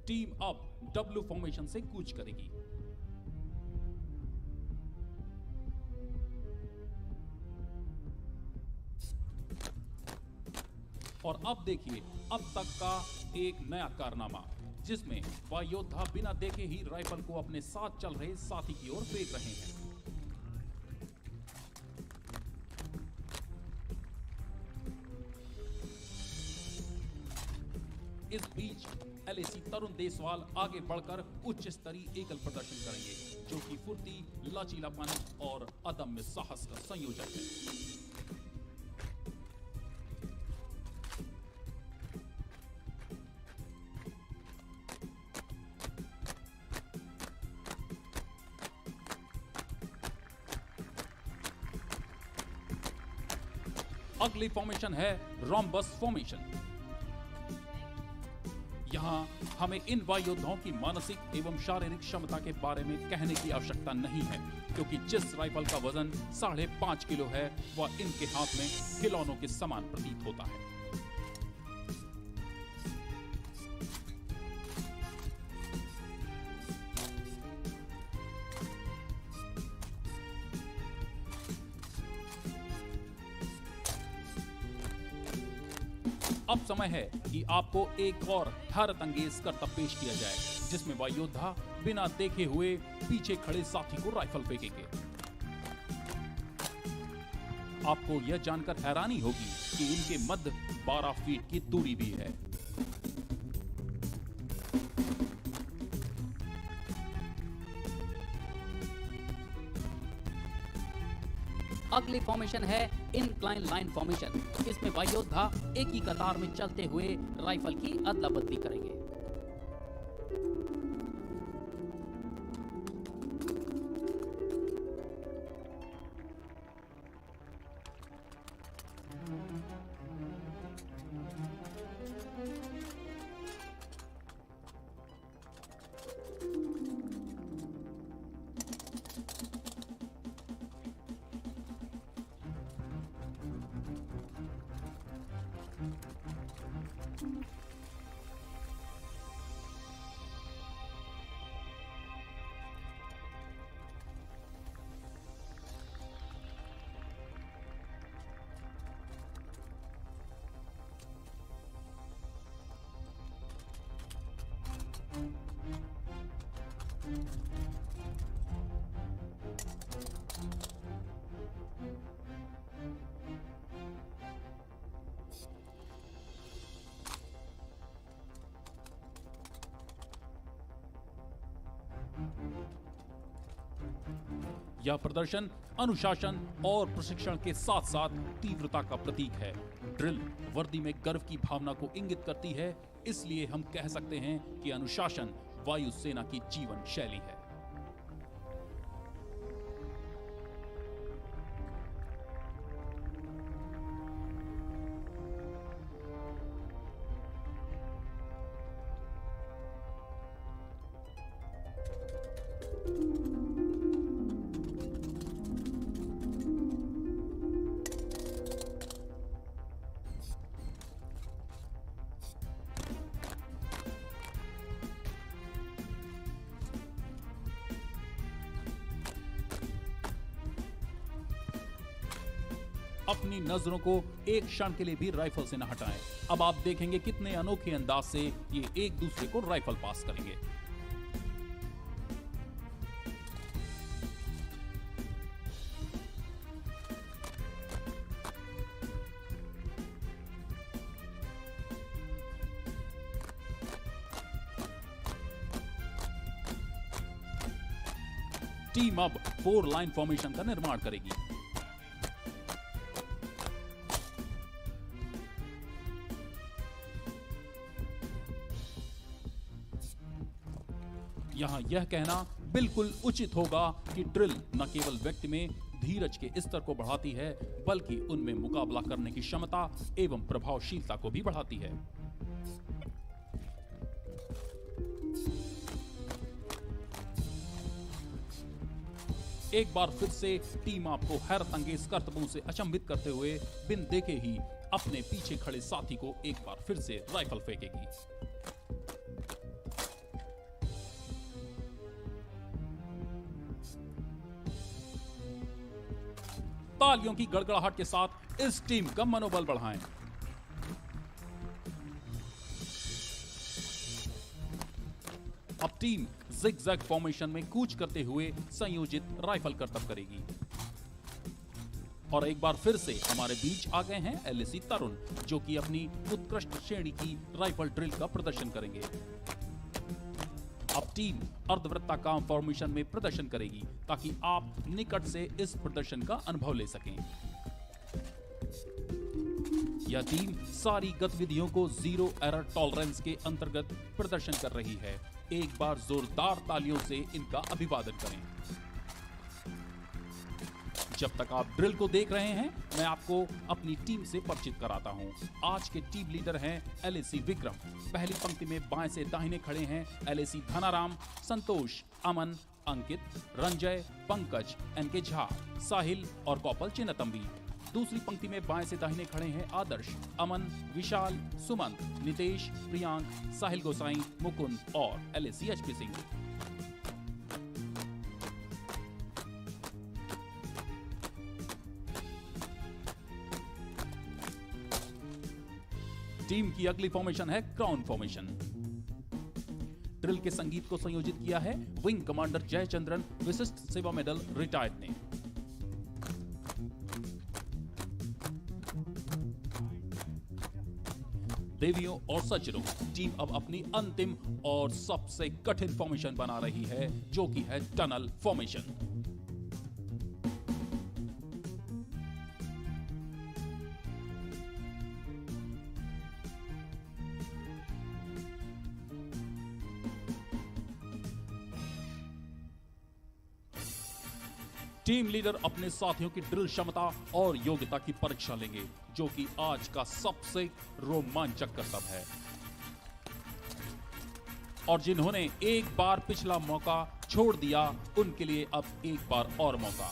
टीम अब डब्ल्यू फॉर्मेशन से कूच करेगी। और अब देखिए अब तक का एक नया कारनामा, जिसमें वायुयोद्धा बिना देखे ही राइफल को अपने साथ चल रहे साथी की ओर फेंक रहे हैं। इस बीच एलएसी तरुण देसवाल आगे बढ़कर उच्च स्तरीय एकल प्रदर्शन करेंगे, जो कि फुर्ती, लचीलापन और अदम्य साहस का संयोजन है। अगली फॉर्मेशन है रोम्बस फॉर्मेशन। यहाँ हमें इन वायुयोद्धाओं की मानसिक एवं शारीरिक क्षमता के बारे में कहने की आवश्यकता नहीं है, क्योंकि जिस राइफल का वजन 5.5 किलो है वह इनके हाथ में खिलौनों के समान प्रतीत होता है। अब समय है कि आपको एक और हैरत अंगेज करतब पेश किया जाए, जिसमें वायुयोद्धा बिना देखे हुए पीछे खड़े साथी को राइफल फेंकेंगे। आपको यह जानकर हैरानी होगी कि इनके मध्य 12 फीट की दूरी भी है। अगली फॉर्मेशन है इनक्लाइन लाइन फॉर्मेशन। इसमें वायुयोद्धा एक ही कतार में चलते हुए राइफल की अदला बदली करेंगे। यह प्रदर्शन अनुशासन और प्रशिक्षण के साथ साथ तीव्रता का प्रतीक है। ड्रिल वर्दी में गर्व की भावना को इंगित करती है, इसलिए हम कह सकते हैं कि अनुशासन वायुसेना की जीवन शैली है। अपनी नजरों को एक क्षण के लिए भी राइफल से न हटाएं। अब आप देखेंगे कितने अनोखे अंदाज से ये एक दूसरे को राइफल पास करेंगे। टीम अब 4 लाइन फॉर्मेशन का निर्माण करेगी। यहाँ यह कहना बिल्कुल उचित होगा कि ड्रिल न केवल व्यक्ति में धीरज के स्तर को बढ़ाती है, बल्कि उनमें मुकाबला करने की क्षमता एवं प्रभावशीलता को भी बढ़ाती है। एक बार फिर से टीम आपको हैरत अंगेज करतबों से अचंभित करते हुए बिन देखे ही अपने पीछे खड़े साथी को एक बार फिर से राइफल फेंकेगी। तालियों की गड़गड़ाहट के साथ इस टीम का मनोबल बढ़ाएं। अब टीम जिगजैग फॉर्मेशन में कूच करते हुए संयोजित राइफल करतब करेगी। और एक बार फिर से हमारे बीच आ गए हैं एलएसी तरुण, जो कि अपनी उत्कृष्ट श्रेणी की राइफल ड्रिल का प्रदर्शन करेंगे। अब टीम अर्धवृत्ताकार फॉर्मेशन में प्रदर्शन करेगी ताकि आप निकट से इस प्रदर्शन का अनुभव ले सकें। यह टीम सारी गतिविधियों को जीरो एरर टॉलरेंस के अंतर्गत प्रदर्शन कर रही है। एक बार जोरदार तालियों से इनका अभिवादन करें। जब तक आप ड्रिल को देख रहे हैं, मैं आपको अपनी टीम से परिचित कराता हूं। आज के टीम लीडर हैं एलएसी विक्रम। पहली पंक्ति में बाएं से दाहिने खड़े हैं एलएसी धनाराम, संतोष, अमन, अंकित, रंजय, पंकज, एनके झा, साहिल और कौपल चिन्नतंबी। दूसरी पंक्ति में बाएं से दाहिने खड़े हैं आदर्श, अमन, विशाल, सुमंत, नितेश, प्रियांक, साहिल गोसाई, मुकुंद और एलएसी एचपी सिंह। टीम की अगली फॉर्मेशन है क्राउन फॉर्मेशन। ड्रिल के संगीत को संयोजित किया है विंग कमांडर जयचंद्रन, विशिष्ट सेवा मेडल, रिटायर्ड ने। देवियों और सज्जनों, टीम अब अपनी अंतिम और सबसे कठिन फॉर्मेशन बना रही है, जो कि है टनल फॉर्मेशन। टीम लीडर अपने साथियों की ड्रिल क्षमता और योग्यता की परीक्षा लेंगे, जो कि आज का सबसे रोमांचक करतब है। और जिन्होंने एक बार पिछला मौका छोड़ दिया, उनके लिए अब एक बार और मौका।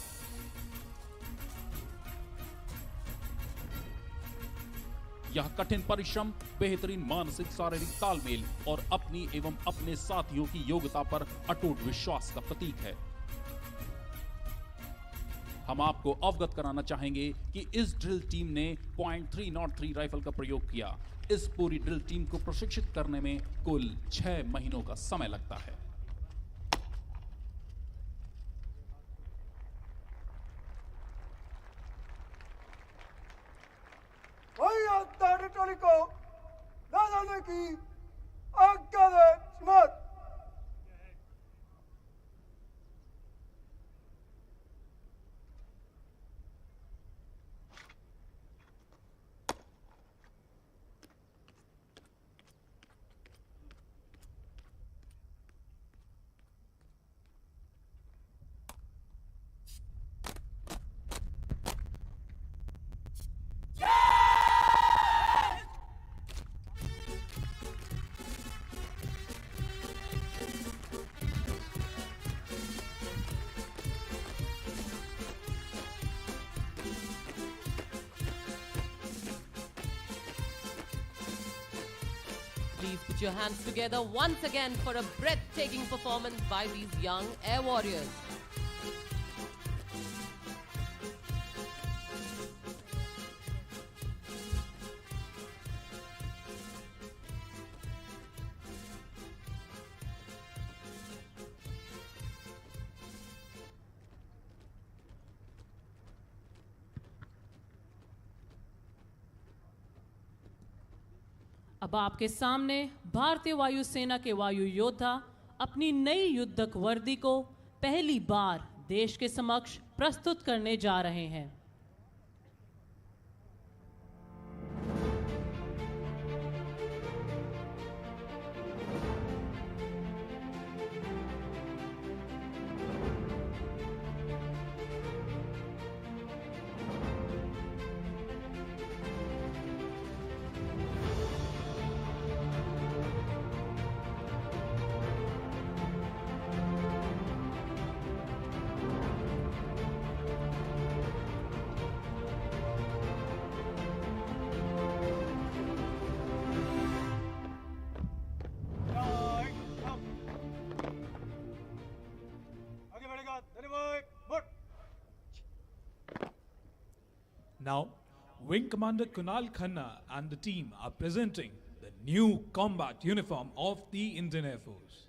यह कठिन परिश्रम, बेहतरीन मानसिक शारीरिक तालमेल और अपनी एवं अपने साथियों की योग्यता पर अटूट विश्वास का प्रतीक है। हम आपको अवगत कराना चाहेंगे कि इस ड्रिल टीम ने .303 राइफल का प्रयोग किया। इस पूरी ड्रिल टीम को प्रशिक्षित करने में कुल 6 महीनों का समय लगता है। टोली को दादाने की आज्ञा दे Shrimad. Put your hands together once again for a breathtaking performance by these young air warriors. अब आपके सामने भारतीय वायुसेना के वायु योद्धा अपनी नई युद्धक वर्दी को पहली बार देश के समक्ष प्रस्तुत करने जा रहे हैं। Now, Wing Commander Kunal Khanna and the team are presenting the new combat uniform of the Indian Air Force.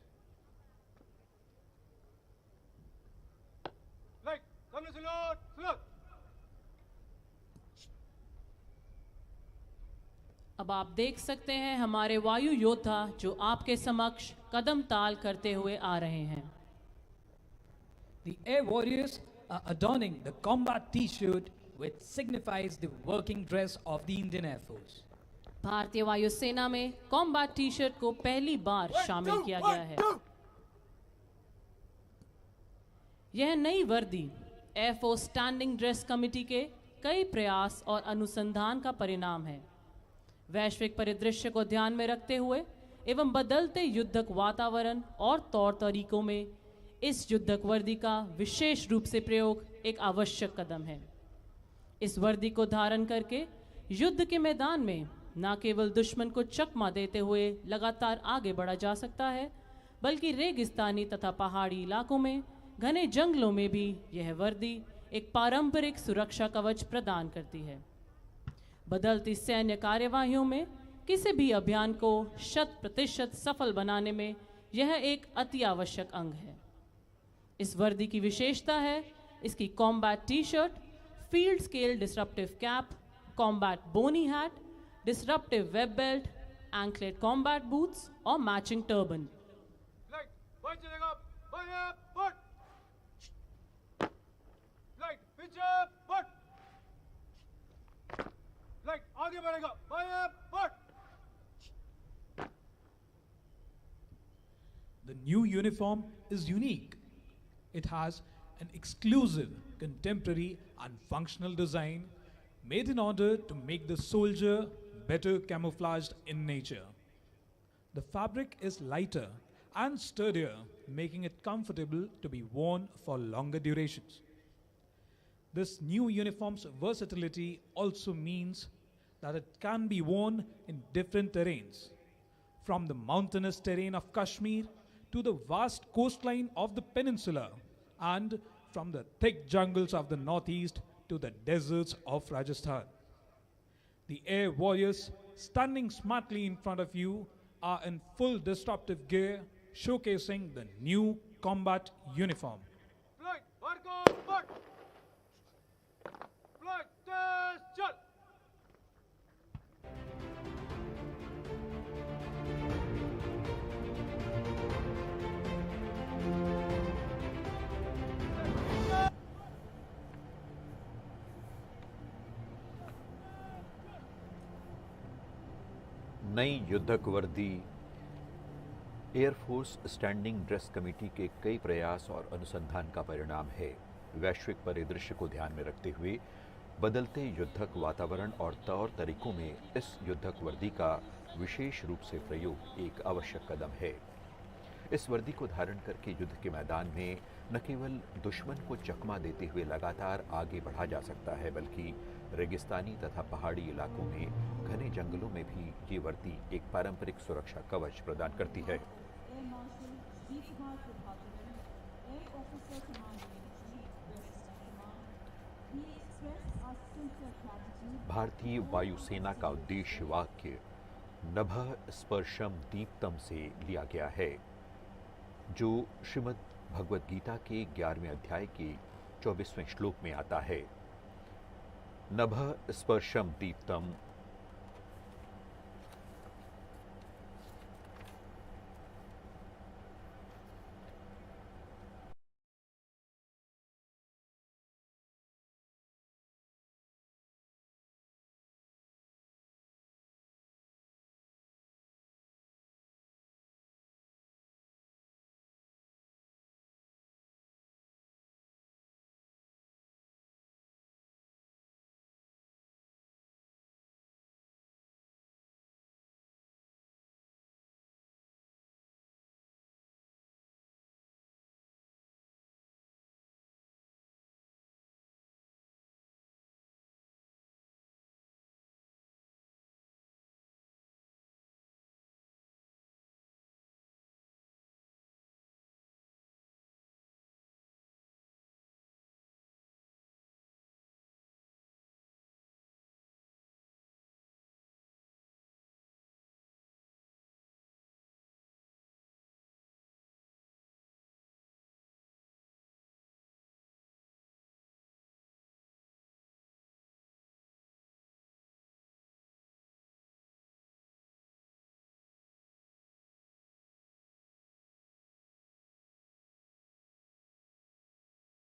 Right, come to salute, salute. अब आप देख सकते हैं हमारे वायु योद्धा जो आपके समक्ष कदम ताल करते हुए आ रहे हैं। The air warriors are adorning the combat T-shirt which signifies the working dress of the Indian Air Force. भारतीय वायुसेना में कॉम्बैट टी शर्ट को पहली बार शामिल किया गया है। यह नई वर्दी एयरफोर्स स्टैंडिंग ड्रेस कमेटी के कई प्रयास और अनुसंधान का परिणाम है। वैश्विक परिदृश्य को ध्यान में रखते हुए एवं बदलते युद्धक वातावरण और तौर तरीकों में इस युद्धक वर्दी का विशेष रूप से प्रयोग एक आवश्यक कदम है। इस वर्दी को धारण करके युद्ध के मैदान में न केवल दुश्मन को चकमा देते हुए लगातार आगे बढ़ा जा सकता है, बल्कि रेगिस्तानी तथा पहाड़ी इलाकों में घने जंगलों में भी यह वर्दी एक पारंपरिक सुरक्षा कवच प्रदान करती है। बदलती सैन्य कार्यवाहियों में किसी भी अभियान को 100% सफल बनाने में यह एक अति आवश्यक अंग है। इस वर्दी की विशेषता है इसकी combat T shirt, field scale disruptive cap, combat boonie hat, disruptive web belt, anklet combat boots और मैचिंग टर्बन। आगे बढ़ेगा, but. The new uniform is unique. It has an exclusive, contemporary and functional design made in order to make the soldier better camouflaged in nature. The fabric is lighter and sturdier, making it comfortable to be worn for longer durations. This new uniform's versatility also means that it can be worn in different terrains, from the mountainous terrain of Kashmir to the vast coastline of the peninsula, and from the thick jungles of the northeast to the deserts of Rajasthan. The air warriors standing smartly in front of you are in full disruptive gear, showcasing the new combat uniform. Flight, Varkon, but. Flight, test, chal. नई युद्धक वर्दी air force standing dress committee के कई प्रयास और अनुसंधान का परिणाम है। वैश्विक परिदृश्य को ध्यान में रखते हुए बदलते युद्धक वातावरण और तौर तरीकों में इस युद्धक वर्दी का विशेष रूप से प्रयोग एक आवश्यक कदम है। इस वर्दी को धारण करके युद्ध के मैदान में न केवल दुश्मन को चकमा देते हुए लगातार आगे बढ़ा जा सकता है, बल्कि रेगिस्तानी तथा पहाड़ी इलाकों में घने जंगलों में भी ये वर्दी एक पारंपरिक सुरक्षा कवच प्रदान करती है। भारतीय वायुसेना का उद्देश्य वाक्य नभः स्पर्शम दीप्तम से लिया गया है, जो श्रीमद् भगवद गीता के 11वें अध्याय के 24वें श्लोक में आता है। नभः स्पर्शम दीप्तम